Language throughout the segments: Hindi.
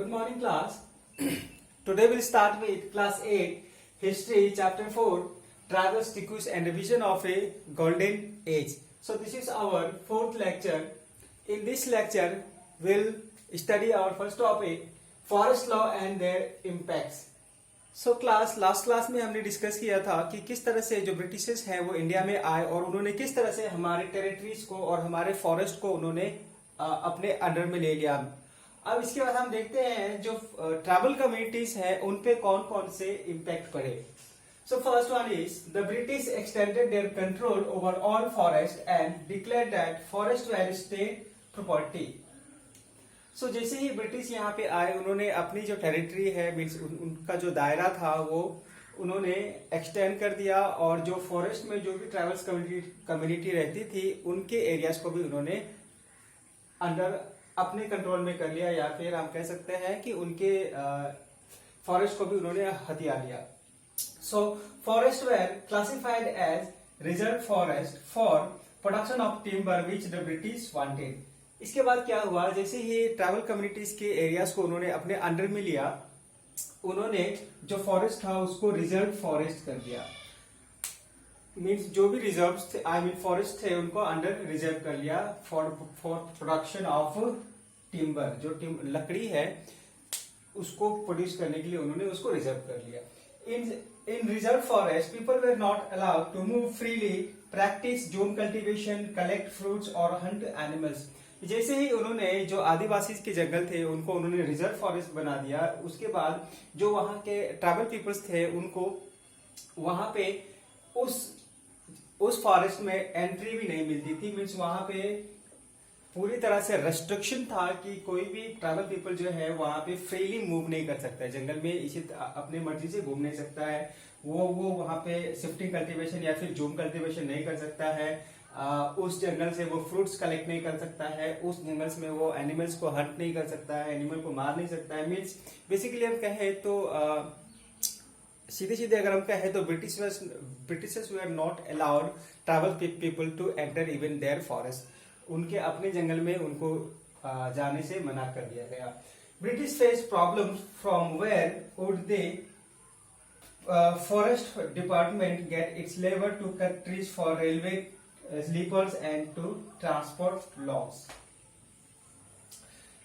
Good morning, class. Today we'll start with class 8 history chapter 4 travels, tickets and revision of a golden age. So this is our fourth lecture. In this lecture we'll study our first topic forest law and their impacts. So class last class में हमने डिस्कस किया था कि किस तरह से जो ब्रिटिशर्स हैं वो इंडिया में आए और उन्होंने किस तरह से हमारे टेरिटरीज को और हमारे फॉरेस्ट को उन्होंने अपने अंडर में ले लिया. अब इसके बाद हम देखते हैं जो ट्राइबल कम्युनिटीज हैं उन पे कौन कौन से इम्पैक्ट पड़े. So first one is the British extended their control over all forest and declared that forest were state property. सो जैसे ही ब्रिटिश यहाँ पे आए उन्होंने अपनी जो टेरिटरी है मीन्स उनका जो दायरा था वो उन्होंने एक्सटेंड कर दिया और जो फॉरेस्ट में जो भी ट्राइबल्स कम्युनिटी रहती थी उनके एरियाज को भी उन्होंने अंडर अपने कंट्रोल में कर लिया या फिर हम कह सकते हैं कि उनके फॉरेस्ट को भी उन्होंने हथिया लिया. So forest were classified as reserve forest for production of timber which the British wanted. इसके बाद क्या हुआ, जैसे ही ट्राइबल कम्युनिटीज के एरियाज को उन्होंने अपने अंडर में लिया उन्होंने जो फॉरेस्ट था उसको रिजर्व फॉरेस्ट कर दिया. मीन्स जो भी रिजर्व थे आई मीन फॉरेस्ट थे उनको अंडर रिजर्व कर लिया फॉर प्रोडक्शन ऑफ टिम्बर. जो लकड़ी है उसको प्रोड्यूस करने के लिए उन्होंने उसको रिजर्व कर लिया. In reserve forest people were not allowed to move freely, practice jhum cultivation, collect fruits और हंट एनिमल्स. जैसे ही उन्होंने जो आदिवासी के जंगल थे उनको उन्होंने रिजर्व फॉरेस्ट बना दिया, उसके बाद जो वहां के ट्राइबल पीपल्स थे उनको वहां पे उस फॉरेस्ट में एंट्री भी नहीं मिलती थी. मीन्स वहां पे पूरी तरह से रेस्ट्रिक्शन था कि कोई भी ट्राइबल पीपल जो है वहां पे फ्रीली मूव नहीं कर सकता है जंगल में, इसी अपने मर्जी से घूम नहीं सकता है. वो वहां पे शिफ्टिंग कल्टीवेशन या फिर जूम कल्टीवेशन नहीं कर सकता है. उस जंगल से वो फ्रूट्स कलेक्ट नहीं कर सकता है. उस जंगल में वो एनिमल्स को हंट नहीं कर सकता है, एनिमल को मार नहीं सकता है. मीन्स बेसिकली हम कहें तो सीधे सीधे अगर हम कहें तो Britishers were not allowed tribal people to enter even their forest. उनके अपने जंगल में उनको जाने से मना कर दिया गया. British face problem from where would the forest department get its labour to cut trees for railway sleepers and to transport logs.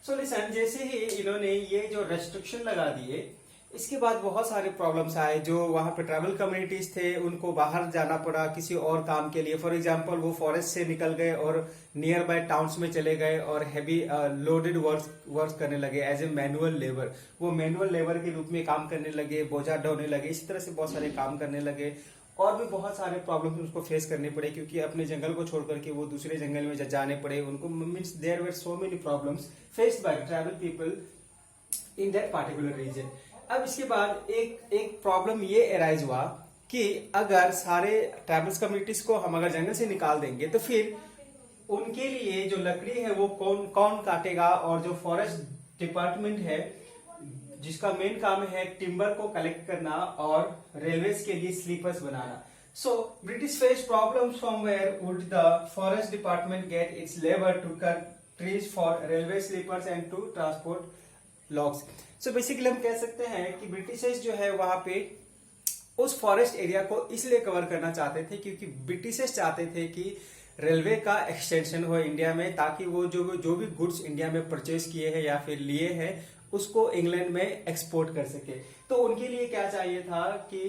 So listen, जैसे ही इन्होंने ये जो रेस्ट्रिक्शन लगा दिए इसके बाद बहुत सारे प्रॉब्लम्स आए. जो वहां पे ट्राइबल कम्युनिटीज थे उनको बाहर जाना पड़ा किसी और काम के लिए. फॉर एग्जांपल वो फॉरेस्ट से निकल गए और नियर बाय टाउन्स में चले गए और हैवी लोडेड वर्क करने लगे एज ए मैनुअल लेबर. वो मैनुअल लेबर के रूप में काम करने लगे, बोझा ढोने लगे, इस तरह से बहुत सारे काम करने लगे. और भी बहुत सारे प्रॉब्लम्स उसको फेस करने पड़े क्योंकि अपने जंगल को छोड़ करके वो दूसरे जंगल में जाने पड़े उनको. Means there were so many problems faced by tribal people in that particular region. अब इसके बाद एक प्रॉब्लम ये अराइज हुआ कि अगर सारे ट्राइबल्स कम्युनिटीज को हम अगर जंगल से निकाल देंगे तो फिर उनके लिए जो लकड़ी है वो कौन काटेगा. और जो फॉरेस्ट डिपार्टमेंट है जिसका मेन काम है टिम्बर को कलेक्ट करना और रेलवेज के लिए स्लीपर्स बनाना. So British face problem from where would the forest department get its labour to cut trees for railway sleepers and to transport logs. So basically हम कह सकते हैं कि ब्रिटिशर्स जो है वहां पे उस फॉरेस्ट एरिया को इसलिए कवर करना चाहते थे क्योंकि ब्रिटिशर्स चाहते थे कि रेलवे का एक्सटेंशन हो इंडिया में ताकि वो जो भी गुड्स इंडिया में परचेज किए हैं या फिर लिए हैं उसको इंग्लैंड में एक्सपोर्ट कर सके. तो उनके लिए क्या चाहिए था कि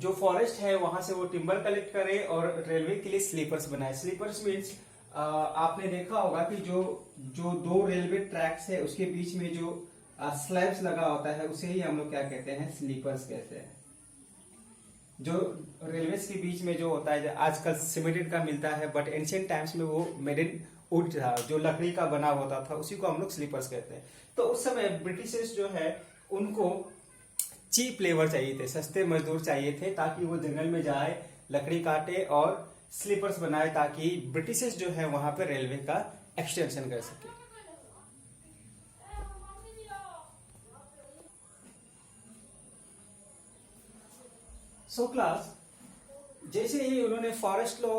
जो फॉरेस्ट है वहां से वो टिम्बर कलेक्ट करे और रेलवे के लिए स्लीपर्स बनाए. स्लीपर्स मीन्स आपने देखा होगा कि जो दो रेलवे ट्रैक्स है उसके बीच में जो स्लैब्स लगा होता है उसे ही हम लोग क्या कहते हैं, स्लीपर्स कहते हैं. जो रेलवे के बीच में जो होता है आजकल सीमेंटेड का मिलता है बट एंशिएंट टाइम्स में वो मेड इन वुड था, जो लकड़ी का बना होता था उसी को हम लोग स्लीपर्स कहते हैं. तो उस समय ब्रिटिशर्स जो है उनको चीप लेबर चाहिए थे, सस्ते मजदूर चाहिए थे ताकि वो जंगल में जाए लकड़ी काटे और स्लीपर्स बनाए ताकि ब्रिटिशर्स जो है वहां पर रेलवे का एक्सटेंशन कर सके. सो क्लास जैसे ही उन्होंने फॉरेस्ट लॉ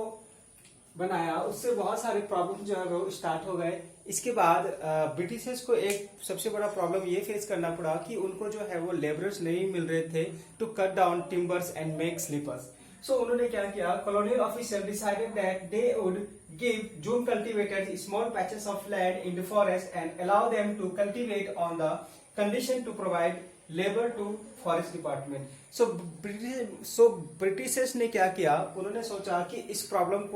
बनाया उससे बहुत सारे प्रॉब्लम जो है वो स्टार्ट हो गए। इसके बाद ब्रिटिशर्स को एक सबसे बड़ा प्रॉब्लम ये फेस करना पड़ा कि उनको जो है वो लेबरर्स नहीं मिल रहे थे to cut down timbers and make sleepers. सो उन्होंने क्या किया, colonial officer decided that they would give jhum cultivators small patches of land in the forest and allow them to cultivate on the condition to provide labour to forest department. सो ब्रिटिशर्स ने क्या किया, उन्होंने सोचा कि इस प्रॉब्लम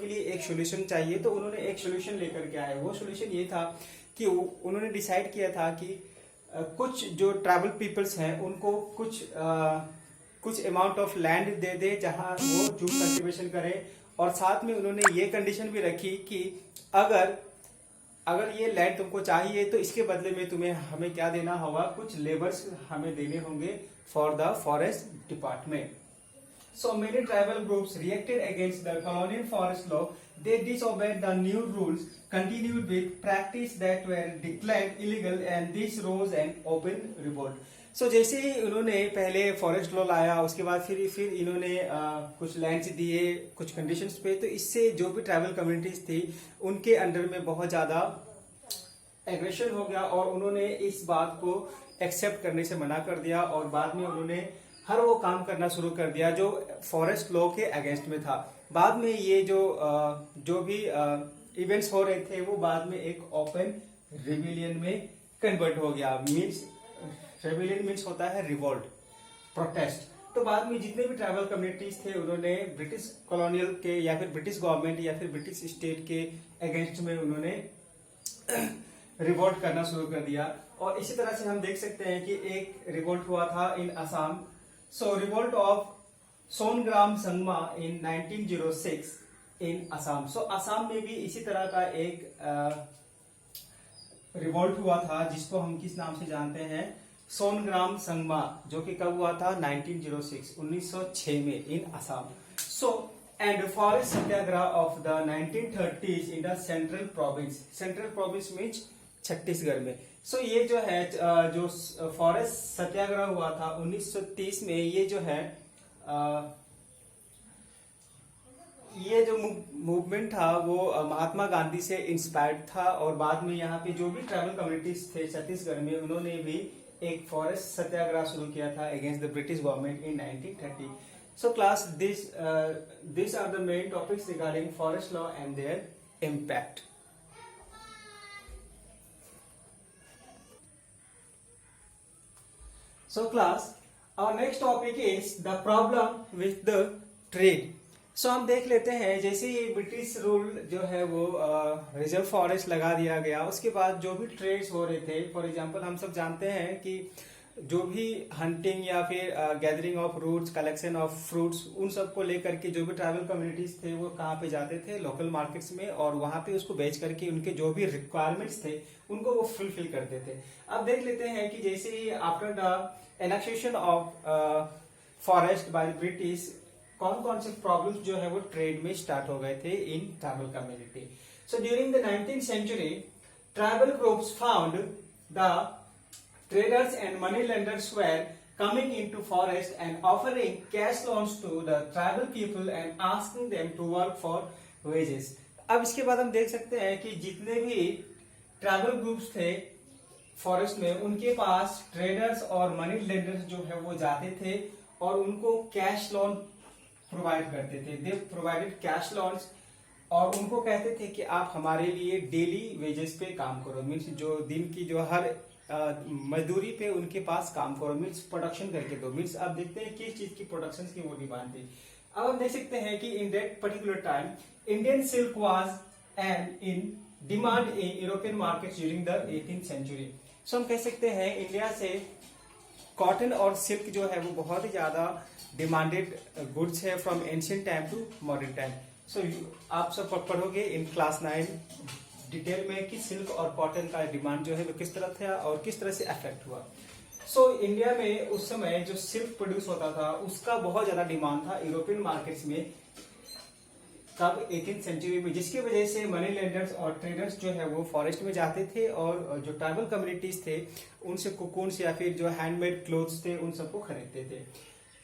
के लिए एक सोल्यूशन चाहिए, तो उन्होंने एक सोल्यूशन लेकर के आए। वो सोल्यूशन ये था कि उन्होंने डिसाइड किया था कि कुछ जो ट्राइबल पीपल्स हैं उनको कुछ अमाउंट ऑफ लैंड दे दे जहां वो जूट कल्टीवेशन करें, और साथ में उन्होंने ये कंडीशन भी रखी कि अगर ये लैंड तुमको चाहिए तो इसके बदले में तुम्हें हमें क्या देना होगा, कुछ लेबर्स हमें देने होंगे for the forest department. So many tribal groups reacted against the colonial forest law. They disobeyed the new rules, continued with practice that were declared illegal, and this rose an open revolt. So जैसे ही उन्होंने पहले फॉरेस्ट लॉ लाया, उसके बाद फिर इन्होंने कुछ लैंड्स दिए कुछ कंडीशंस पे, तो इससे जो भी ट्राइबल कम्युनिटीज थी उनके अंडर में बहुत ज्यादा एग्रेशन हो गया, और उन्होंने इस बात को एक्सेप्ट करने से मना कर दिया, और बाद में उन्होंने हर वो काम करना शुरू कर दिया जो फॉरेस्ट लॉ के अगेंस्ट में था। बाद में ये जो भी इवेंट्स हो रहे थे वो बाद में एक ओपन रिविलियन में कन्वर्ट हो गया। रिविलियन मीन्स होता है रिवोल्ट, प्रोटेस्ट। तो बाद में जितने भी ट्राइबल कम्युनिटीज थे उन्होंने ब्रिटिश कॉलोनियल के या फिर ब्रिटिश गवर्नमेंट या फिर ब्रिटिश स्टेट के अगेंस्ट में उन्होंने रिवोल्ट करना शुरू कर दिया। और इसी तरह से हम देख सकते हैं कि एक रिवोल्ट हुआ था इन Assam. So revolt of सोनग्राम Sangma in 1906 in Assam. So Assam में भी इसी तरह का एक रिवोल्ट हुआ था जिसको हम किस नाम से जानते हैं, सोनग्राम संगमा, जो कि कब हुआ था 1906 में इन Assam. So and forest Satyagraha of the 1930s in the central province। central province means Chhattisgarh में। सो ये जो है जो फॉरेस्ट सत्याग्रह हुआ था 1930 में, ये जो है ये जो मूवमेंट था वो महात्मा गांधी से इंस्पायर्ड था, और बाद में यहाँ पे जो भी ट्राइबल कम्युनिटीज थे छत्तीसगढ़ में उन्होंने भी एक फॉरेस्ट सत्याग्रह शुरू किया था against the British government in 1930। So class this are the main topics regarding forest law and their impact. So class, our next topic is the problem with the trade. So हम देख लेते हैं, जैसे ही ब्रिटिश रूल जो है वो रिजर्व फॉरेस्ट लगा दिया गया, उसके बाद जो भी ट्रेड्स हो रहे थे, फॉर एग्जांपल हम सब जानते हैं कि जो भी हंटिंग या फिर gathering of roots, collection of fruits, उन सब को लेकर के जो भी ट्राइबल कम्युनिटीज थे वो कहाँ पे जाते थे, लोकल मार्केट्स में, और वहां पे उसको बेच करके उनके जो भी रिक्वायरमेंट्स थे उनको वो फुलफिल करते थे। अब देख लेते हैं कि जैसे ही after the annexation of forest by British कौन कौन से प्रॉब्लम्स जो है वो ट्रेड में स्टार्ट हो गए थे in tribal community. So during the 19th century tribal groups found the traders and money lenders were coming into forest and offering cash loans to the tribal people and asking them to work for wages। अब इसके बाद हम देख सकते हैं कि जितने भी ट्राइबल ग्रुप्स थे फॉरेस्ट में, उनके पास ट्रेडर्स और मनी लेंडर्स जो है वो जाते थे और उनको कैश लोन प्रोवाइड करते थे। दे प्रोवाइडेड कैश लोन्स, और उनको कहते थे कि आप हमारे लिए डेली वेजेस पे काम करो, मीन्स जो दिन की जो हर मजदूरी पे उनके पास काम करो, मीन्स प्रोडक्शन करके दो। मीन्स आप देखते हैं किस चीज की प्रोडक्शन की वो डिमांड थी। अब हम देख सकते हैं कि in that particular time Indian silk was and in demand in European market during the 18th century। सो हम कह सकते हैं इंडिया से कॉटन और सिल्क जो है वो बहुत ही ज्यादा डिमांडेड गुड्स है from ancient time to modern time. So आप सब पढ़ोगे इन क्लास 9 डिटेल में कि सिल्क और कॉटन का डिमांड जो है वो किस तरह था और किस तरह से अफेक्ट हुआ। सो इंडिया में उस समय जो सिल्क प्रोड्यूस होता था उसका बहुत ज्यादा डिमांड था यूरोपियन मार्केट्स में, तब 18th century में, जिसकी वजह से मनी लेंडर्स और ट्रेडर्स जो है वो फॉरेस्ट में जाते थे और जो ट्राइबल कम्युनिटीज थे उनसे कुकून्स या फिर जो हैंडमेड क्लोथ्स थे उन सबको खरीदते थे।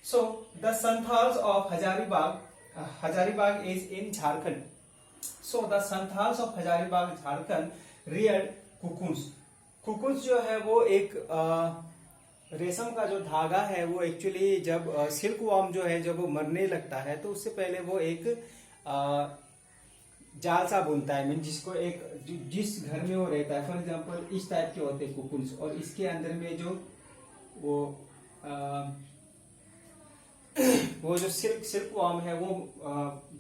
So the Santhals of Hazaribagh Hazaribagh is in Jharkhand. So the Santals of Hazaribagh, Jharkhand reared cocoons. Cocoons जो है वो एक रेशम का जो धागा है वो एक्चुअली जब सिल्क वॉर्म जो है जब वो मरने लगता है तो उससे पहले वो एक जाल सा बुनता है, मीन जिसको एक जिस घर में वो रहता है, फॉर एग्जांपल इस टाइप के होते हैं कुकुन्स, और इसके अंदर में जो वो जो सिल्क वॉर्म है वो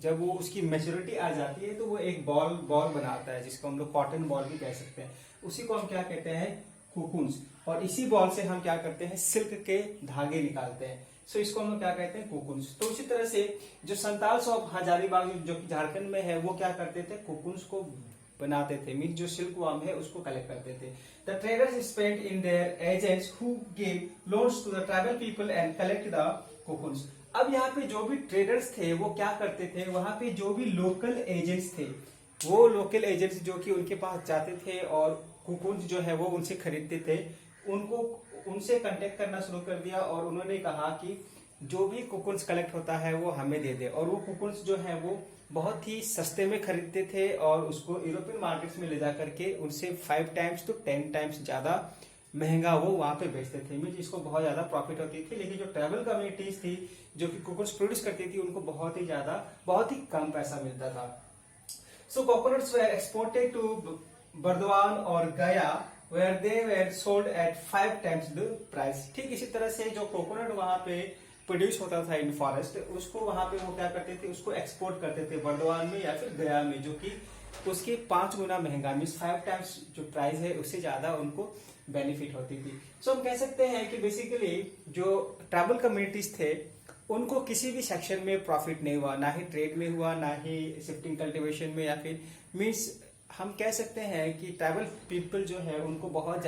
जब वो उसकी मैच्योरिटी आ जाती है तो वो एक बॉल बनाता है जिसको हम लोग कॉटन बॉल भी कह सकते हैं। उसी को हम क्या कहते हैं, कुकुन्स। और इसी बॉल से हम क्या करते हैं, सिल्क के धागे निकालते हैं। सो इसको हम लोग क्या कहते हैं, कुकुन्स। तो उसी तरह से जो संताल्स ऑफ हजारीबाग जो कि झारखंड में है वो क्या करते थे, कुकुन्स को बनाते थे, मीन जो सिल्क वॉर्म है उसको कलेक्ट करते थे। The traders spent in their agents who give loans to the tribal people and collect the cocoons. अब यहाँ पे जो भी ट्रेडर्स थे वो क्या करते थे, वहां पे जो भी लोकल एजेंट्स थे वो लोकल एजेंट्स जो कि उनके पास जाते थे और कुकुन्स जो है वो उनसे खरीदते थे, उनसे कांटेक्ट करना शुरू कर दिया और उन्होंने कहा कि जो भी कुकुन्स कलेक्ट होता है वो हमें दे दे। और वो कुकुन्स जो है वो बहुत ही सस्ते में खरीदते थे और उसको यूरोपियन मार्केट्स में ले जा करके उनसे 5 टाइम्स to 10 टाइम्स ज्यादा महंगा वो वहां पे बेचते थे, मीन जिसको बहुत ज्यादा प्रॉफिट होती थी। लेकिन जो ट्राइबल कम्युनिटीज थी जो कि कुकुन्स प्रोड्यूस करती थी उनको बहुत ही कम पैसा मिलता था। So coconuts were exported to Burdwan और Gaya where they were sold at 5 times the price। ठीक इसी तरह से जो कोकोनट वहां पे प्रोड्यूस होता था इन फॉरेस्ट, उसको वहां पे वो क्या करते थे, उसको एक्सपोर्ट करते थे बर्दवान में या फिर गया में, जो कि उसके 5 गुना महंगा, मीन 5 टाइम्स जो प्राइस है उससे ज्यादा उनको बेनिफिट होती थी। सो हम कह सकते हैं कि बेसिकली जो ट्राइबल कम्युनिटीज थे उनको किसी भी सेक्शन में प्रॉफिट नहीं हुआ, ना ही ट्रेड में हुआ, ना ही शिफ्टिंग कल्टीवेशन में, या फिर मीन्स हम कह सकते हैं कि ट्राइबल पीपल जो है उनको बहुत